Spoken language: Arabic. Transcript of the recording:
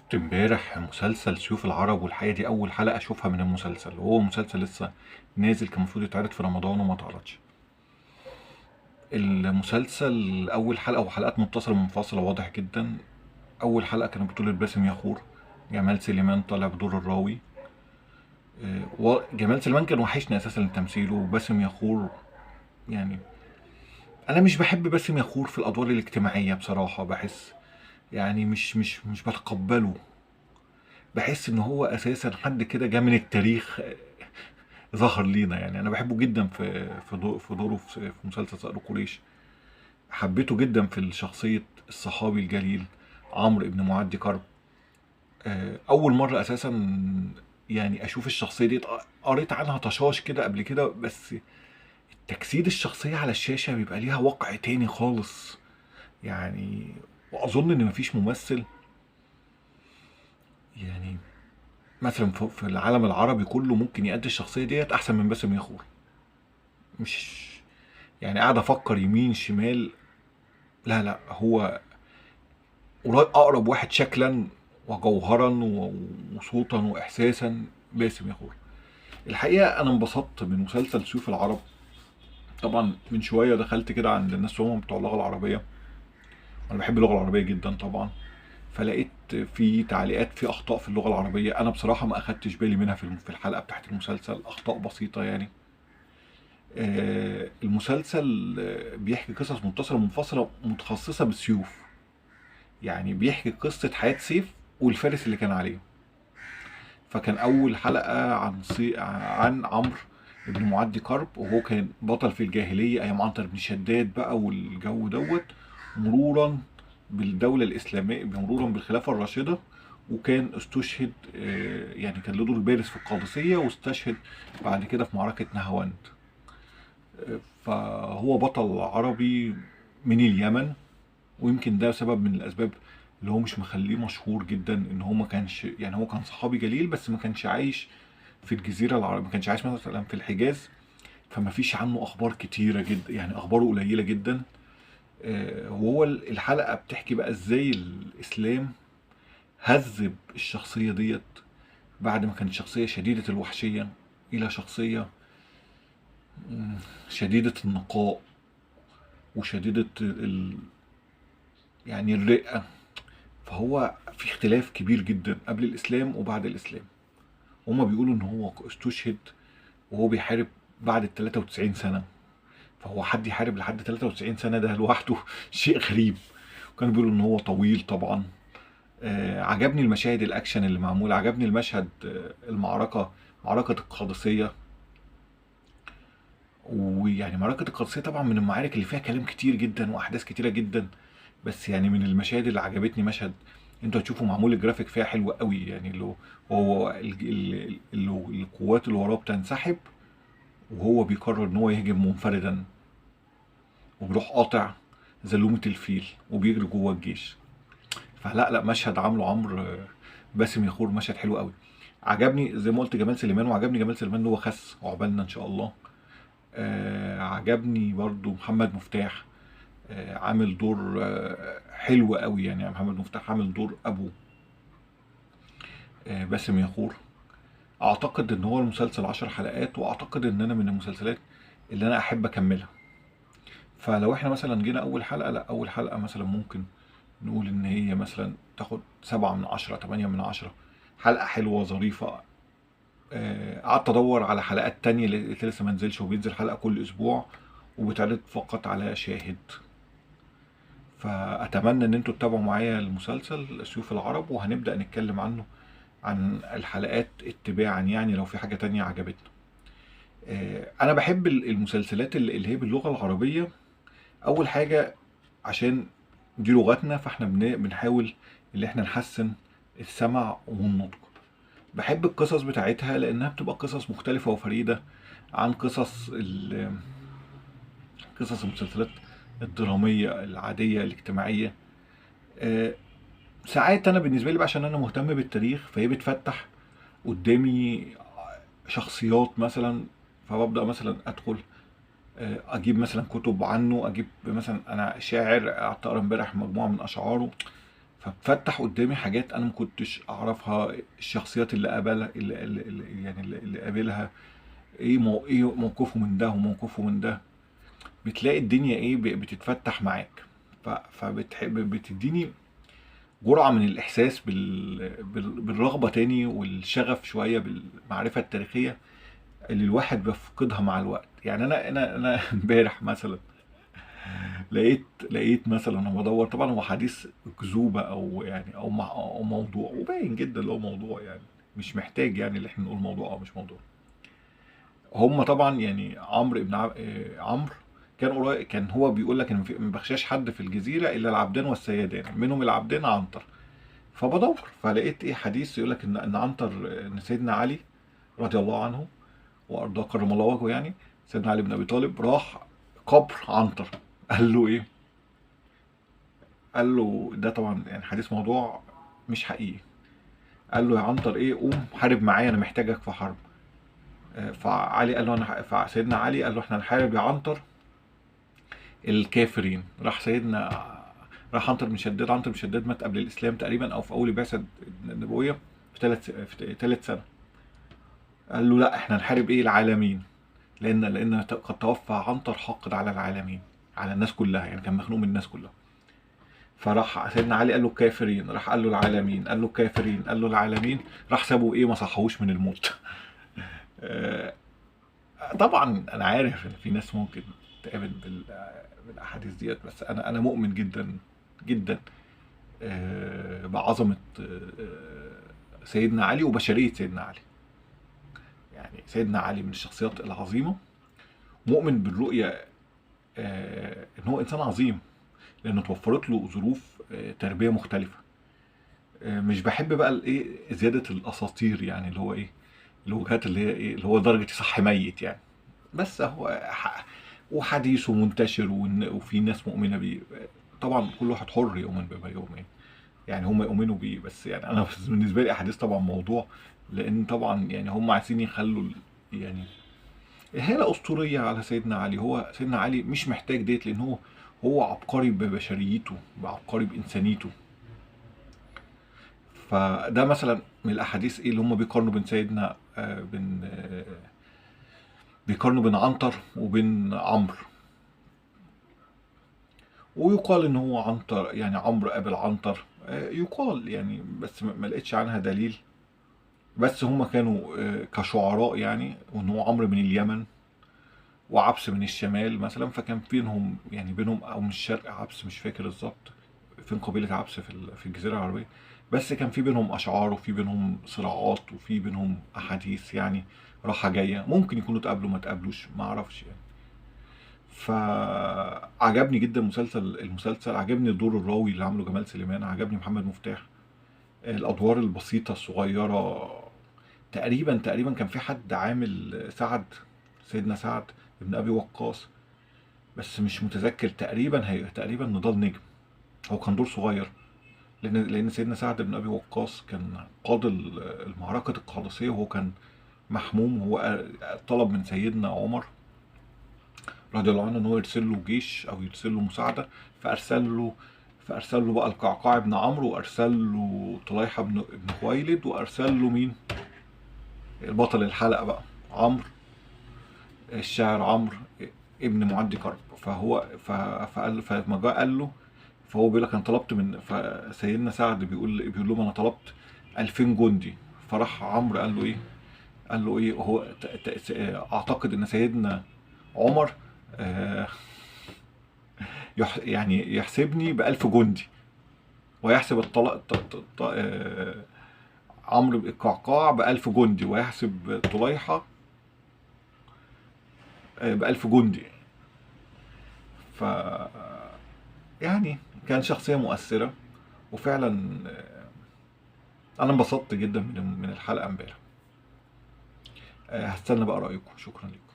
شفت امبارح مسلسل سيوف العرب، والحقيقة دي أول حلقة أشوفها من المسلسل، وهو مسلسل لسه نازل، كان المفروض يتعرض في رمضان وما اتعرضش. المسلسل أول حلقة وحلقات متصلة منفصلة واضح جدا. أول حلقة كانت بطولة باسم ياخور، جمال سليمان طالع بدور الراوي. جمال سليمان كان وحشني أساسا تمثيله، وباسم ياخور يعني أنا مش بحب باسم ياخور في الأدوار الاجتماعية بصراحة، بحس يعني مش بتقبله. بحس ان هو اساسا حد كده جه من التاريخ، ظهر لينا. يعني انا بحبه جدا في دوره في مسلسل صقر قريش. حبيته جدا في شخصية الصحابي الجليل عمرو بن معدي كرب. اول مرة اساسا يعني اشوف الشخصية دي. قريت عنها طشاش كده قبل كده، بس تجسيد الشخصية على الشاشة بيبقى ليها وقع تاني خالص يعني. واظن ان مفيش ممثل يعني مثلا في العالم العربي كله ممكن يأدي الشخصية ديت احسن من باسم ياخور. مش يعني قاعد افكر يمين شمال، لا لا، هو اقرب واحد شكلا وجوهرا وصوتا واحساسا باسم ياخور. الحقيقه انا انبسطت من مسلسل سيوف العرب. طبعا من شويه دخلت كده عند الناس هم بتوع اللغه العربيه، وانا بحب اللغه العربيه جدا طبعا. فلقيت في تعليقات في اخطاء في اللغه العربيه، انا بصراحه ما اخدتش بالي منها في الحلقه بتاعت المسلسل، اخطاء بسيطه يعني. المسلسل بيحكي قصص متصله منفصله متخصصه بالسيوف. يعني بيحكي قصة حياة سيف والفارس اللي كان عليه. فكان أول حلقة عن عمرو بن معدي كرب، وهو كان بطل في الجاهلية أيام عنتر بن شداد بقى والجو دوت، مرورا بالدولة الإسلامية، مرورا بالخلافة الراشدة. وكان استشهد، يعني كان له دور بارز في القادسية، واستشهد بعد كده في معركة نهاوند. فهو بطل عربي من اليمن. ويمكن ده سبب من الاسباب اللي هو مش مخليه مشهور جدا، ان هو ما كانش يعني، هو كان صحابي جليل بس ما كانش عايش في الجزيره العربيه، ما كانش عايش مثلا في الحجاز. فما فيش عنه اخبار كتيره جدا، يعني اخباره قليله جدا. وهو الحلقه بتحكي بقى ازاي الاسلام هذب الشخصيه ديت، بعد ما كانت شخصيه شديده الوحشيه الى شخصيه شديده النقاء وشديده يعني الرقه. فهو في اختلاف كبير جدا قبل الاسلام وبعد الاسلام. هما بيقولوا ان هو استشهد وهو بيحارب بعد ال 93 سنة. فهو حد يحارب لحد 93 سنة ده لوحده شيء غريب. وكانوا بيقولوا ان هو طويل طبعا. عجبني المشاهد الاكشن اللي معمولة، عجبني المشهد، المعركة، معركة القادسية. ويعني معركة القادسية طبعا من المعارك اللي فيها كلام كتير جدا واحداث كتيرة جدا. بس يعني من المشاهد اللي عجبتني مشهد انتوا هتشوفوا معمول الجرافيك فيها حلو قوي، يعني اللي هو القوات اللي وراه بتنسحب، وهو بيقرر ان هو يهجم منفردا، وبيروح قاطع زلومة الفيل وبيجري جوه الجيش. فلا لا، مشهد عامله عمرو باسم ياخور، مشهد حلو قوي. عجبني زي ما قلت جمال سليمان، وعجبني جمال سليمان ان هو خس وعقبالنا ان شاء الله. عجبني برضو محمد مفتاح، عامل دور حلو قوي يعني. محمد مفتاح عامل دور ابو باسم ياخور. اعتقد ان هو المسلسل 10 حلقات، واعتقد ان انا من المسلسلات اللي انا احب اكملها. فلو احنا مثلا جينا اول حلقة، لا اول حلقة مثلا ممكن نقول ان هي مثلا تاخد 7/10، 8/10. حلقة حلوة ظريفة. قعدت ادور على حلقات تانية اللي لسه ما نزلش، وبينزل حلقة كل اسبوع وبيتعرض فقط على شاهد. فاتمنى ان انتوا تتابعوا معايا المسلسل سيوف العرب، وهنبدأ نتكلم عنه، عن الحلقات اتباعا، يعني لو في حاجة تانية عجبتنا. انا بحب المسلسلات اللي هي باللغة العربية. اول حاجة عشان دي لغتنا، فاحنا بنحاول ان احنا نحسن السمع والنطق. بحب القصص بتاعتها لانها بتبقى قصص مختلفة وفريدة عن قصص المسلسلات الدرامية العادية الاجتماعية. آه، ساعات انا بالنسبة لي بقى، عشان انا مهتم بالتاريخ، فهي بتفتح قدامي شخصيات مثلا. فببدأ مثلا ادخل اجيب مثلا كتب عنه، اجيب مثلا، انا شاعر قعدت اقرا امبارح مجموعة من اشعاره. فبتفتح قدامي حاجات انا ما كنتش اعرفها، الشخصيات اللي قابلها اللي قابلها، ايه موقفه من ده وموقفه من ده. بتلاقي الدنيا ايه بتتفتح معاك. فبتحب بتديني جرعة من الإحساس بالرغبة تاني والشغف شوية بالمعرفة التاريخية اللي الواحد بيفقدها مع الوقت. يعني أنا امبارح مثلا لقيت مثلا، أنا بدور طبعا هو حديث أكذوبة أو يعني أو موضوع، وباين جدا اللي هو موضوع، يعني مش محتاج يعني اللي احنا نقول موضوع أو مش موضوع. هم طبعا يعني عمرو بن عمرو كان قريب، كان هو بيقول لك ان ما بخشاش حد في الجزيره الا العبدان والسيدان، منهم العبدان عنتر. فبدور فلقيت ايه حديث يقول لك ان عنتر، ان سيدنا علي رضي الله عنه وارضاه كرم الله وجهه، يعني سيدنا علي بن ابي طالب راح قبر عنتر. قال له ايه؟ قال له ده طبعا يعني حديث موضوع مش حقيقي. قال له يا عنتر ايه، قوم حارب معايا، انا محتاجك في حرب. فعلي قال له فسيدنا علي قال له احنا هنحارب يا عنتر الكافرين. راح عنتر بن شداد مات قبل الاسلام تقريبا او في اول بعثه النبويه في ثالث سنه. قال له لا، احنا نحارب ايه، العالمين، لان قد توفى عنتر حاقد على العالمين، على الناس كلها، يعني كان مخنوق من الناس كلها. فراح سيدنا علي قال له الكافرين، راح قال له العالمين، قال له الكافرين، قال له العالمين، راح سابه ايه، ما صحوش من الموت. آه، طبعا انا عارف ان في ناس ممكن تقابل بالاحاديث ديت، بس انا مؤمن جدا جدا بعظمه سيدنا علي وبشريه سيدنا علي. يعني سيدنا علي من الشخصيات العظيمه، مؤمن بالرؤيه ان هو انسان عظيم لانه توفرت له ظروف تربيه مختلفه. مش بحب بقى الايه، زياده الاساطير، يعني اللي هو ايه، الوجهات اللي هي ايه، اللي هو درجه صح ميت يعني. بس هو وحديثه منتشر وفي ناس مؤمنه بيه. طبعا كل واحد حر يؤمن بما يؤمن، يعني هم يؤمنوا بيه، بس يعني انا بالنسبه لي احاديث طبعا موضوع، لان طبعا يعني هم عايزين يخلوا يعني هالة اسطوريه على سيدنا علي. هو سيدنا علي مش محتاج ديت، لان هو عبقري ببشريته، وعبقري بانسانيته. فده مثلا من الاحاديث ايه اللي هم بيقارنوا بين سيدنا بيقارنوا بين عنتر وبين عمرو. ويقال ان هو عنتر، يعني عمرو قابل عنتر، يقال يعني، بس ما لقيتش عنها دليل. بس هما كانوا كشعراء يعني، وان هو عمرو من اليمن وعبس من الشمال مثلا، فكان بينهم يعني بينهم، او من الشرق عبس، مش فاكر بالظبط فين قبيلة عبس في الجزيرة العربية. بس كان في بينهم اشعار، وفي بينهم صراعات، وفي بينهم احاديث يعني راحة جاية، ممكن يكونوا اتقابلوا ما اتقابلوش، ما اعرفش يعني. فعجبني جدا المسلسل عجبني دور الراوي اللي عامله جمال سليمان، عجبني محمد مفتاح، الادوار البسيطه الصغيره. تقريبا كان في حد عامل سعد، سيدنا سعد ابن ابي وقاص، بس مش متذكر. تقريبا نضال نجم. هو كان دور صغير، لان سيدنا سعد بن ابي وقاص كان قاد المعركه القادسيه، وهو كان محموم. وهو طلب من سيدنا عمر رضي الله عنه ان هو يرسل له جيش او يرسل له مساعده. فارسل له فارسل له بقى القعقاع بن عمرو، وارسل له طليحه بن خويلد، وارسل له مين، البطل الحلقه بقى، عمرو الشاعر عمرو ابن معدي كرب. فلما جه قال له، فهو بيقول لك انا طلبت من، فسيدنا سعد بيقول لهم انا طلبت 2000 جندي. فراح عمرو قال له ايه هو اعتقد ان سيدنا عمر آه، يعني يحسبني ب1000 جندي، ويحسب عمرو بن القعقاع ب1000 جندي، ويحسب طليحة ب1000 جندي. ف يعني كان شخصية مؤثرة، وفعلا أنا انبسطت جدا من الحلقة امبارح. هستنى بقى رأيكم. شكرا لكم.